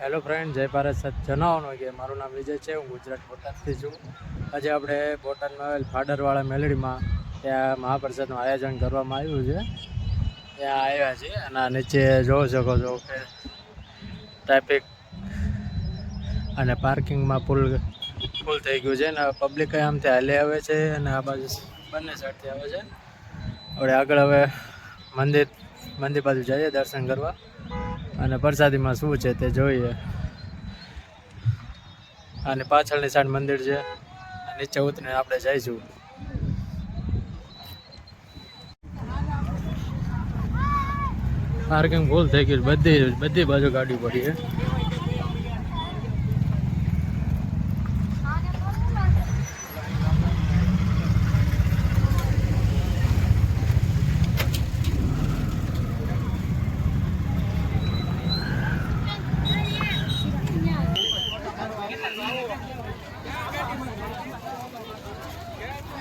Hello friend, જય ભારત. જણાવવાનું કે મારું નામ વિજય છે, હું ગુજરાત બોટાદથી છું. આજે આપણે બોટાદમાં આવેલ ફાડરવાળા મેલડીમાં ત્યાં મહાપ્રસાદનું આયોજન કરવામાં આવ્યું છે. ત્યાં આવ્યા છે અને નીચે જોઈ શકો છો કે ટ્રાફિક અને પાર્કિંગમાં ફૂલ થઈ ગયું છે અને પબ્લિક આમથી હાલે આવે છે અને આ બાજુ બંને સાઈડથી આવે છે. આપણે આગળ હવે મંદિર બાજુ જઈએ દર્શન કરવા અને પ્રસાદીમાં શું છે તે જોઈએ. અને પાછળની સાઈડ મંદિર છે, નીચે ઉતરીને આપણે જઈશું. પાર્કિંગ ફૂલ થઈ ગયું, બધી બાજુ ગાડી પડી છે.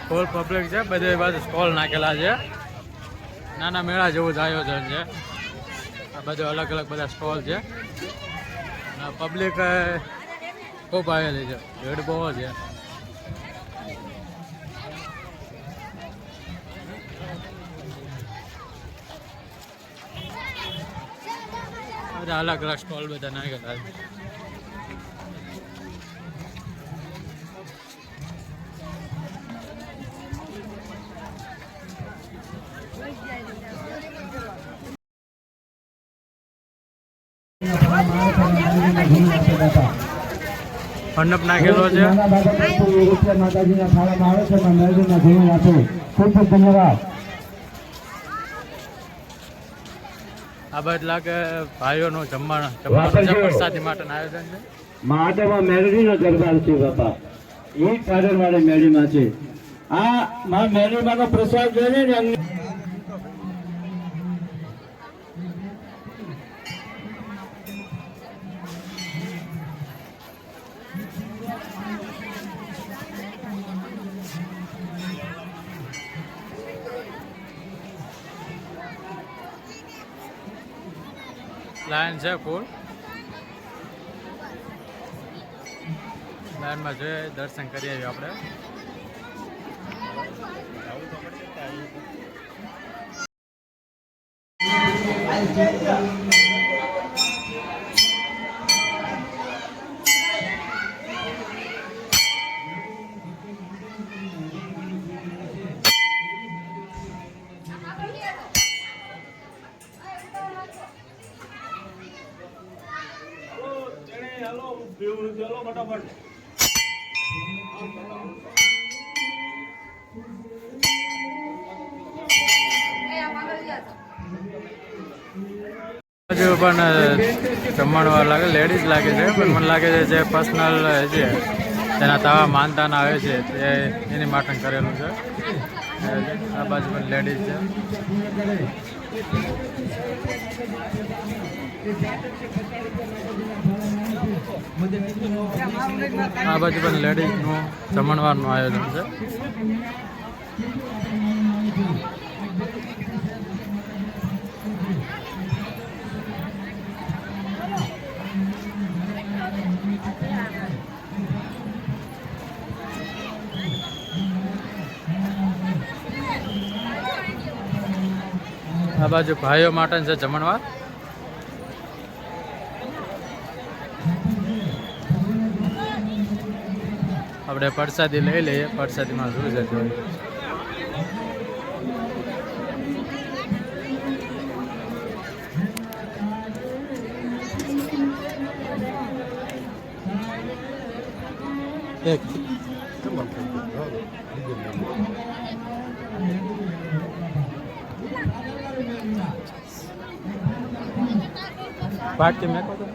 ફૂલ પબ્લિક છે, બધી બાજુ સ્ટોલ નાખેલા છે. નાના મેળા જેવું જ આયોજન છે. આ બધું અલગ અલગ બધા સ્ટોલ છે. પબ્લિક ખૂબ આવેલી છે, ભીડ બહુ છે. બધા અલગ અલગ સ્ટોલ બધા નાખેલા છે. મંડપ નાખેલો છે. માતાજીના શાળામાં આવે છે, મેળવીના ઘણી આપો. ખૂબ ખૂબ ધન્યવાદ. આ બાજુ લાગે ભાઈઓનું જમવાનું પ્રસાદી માટેનું આયોજન છે. મહાદેવમાં મેળવીનો દરબાર છે બાપા, એ કારણવાળી મેળીમાં છે. આ માં મેળવીમાંનો પ્રસાદ જોઈને ને લાઈન છે ફૂલ. લાઈનમાં જોઈએ, દર્શન કરી આવીએ આપણે. હજુ પણ જમણવાર લાગે, લેડીઝ લાગે છે, પણ મને લાગે છે જે પર્સનલ છે તેના તાવા માનતાના આવે છે તે એની માટે કરેલું છે. આ બાજુ પણ લેડીઝ છે. આ બાજુ પણ લેડીઝનું જમણવારનું આયોજન છે. આ બાજુ ભાઈઓ માટે છે જમણવાર. આપણે પ્રસાદી લઈ લઈએ, પ્રસાદીમાં શું છે જોઈએ. પાર્ટી મેં કહો તો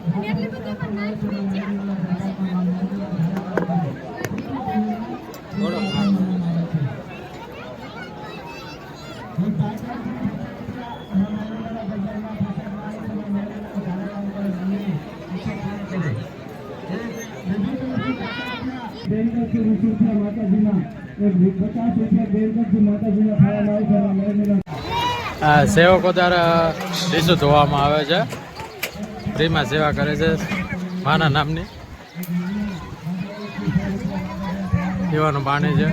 સેવકો દ્વારા ડીશો ધોવામાં આવે છે, ફ્રીમાં સેવા કરે છે. માના નામની પીવાનું પાણી છે.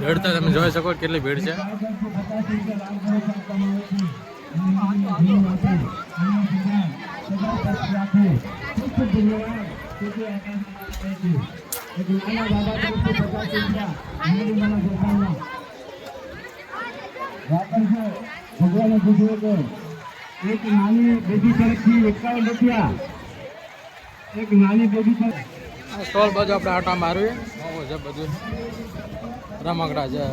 ભીડ તો તમે જોઈ શકો કેટલી ભીડ છે. ભગવાને કીધું કે એક નાની બેબી તરફથી 51 રૂપિયા, એક નાની બેબી તરફ. સ્ટોલ બાજુ આપણે આટા મારવીએ. બહુ છે બધું રમકડા છે.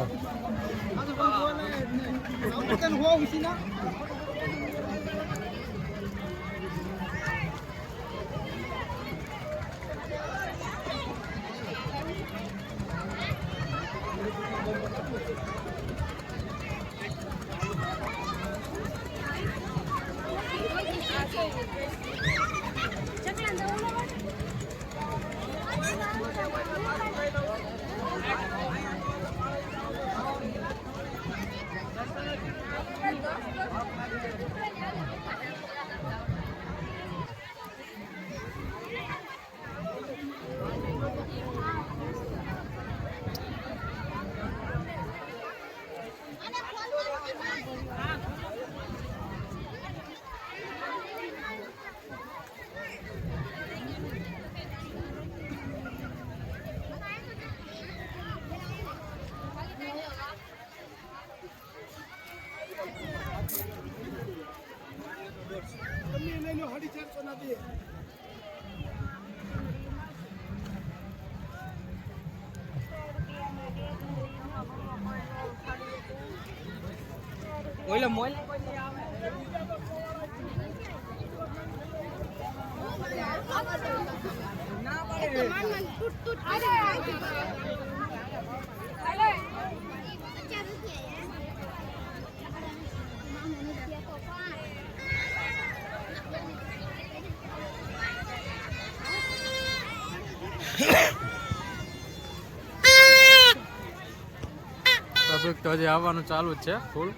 પબ્લિક તો હજી આવવાનું ચાલુ જ છે ફૂલ.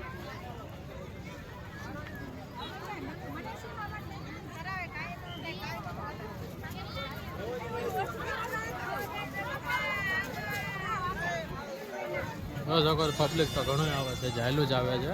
પબ્લિક તો ઘણું આવે છે, જાયલું જ આવે છે.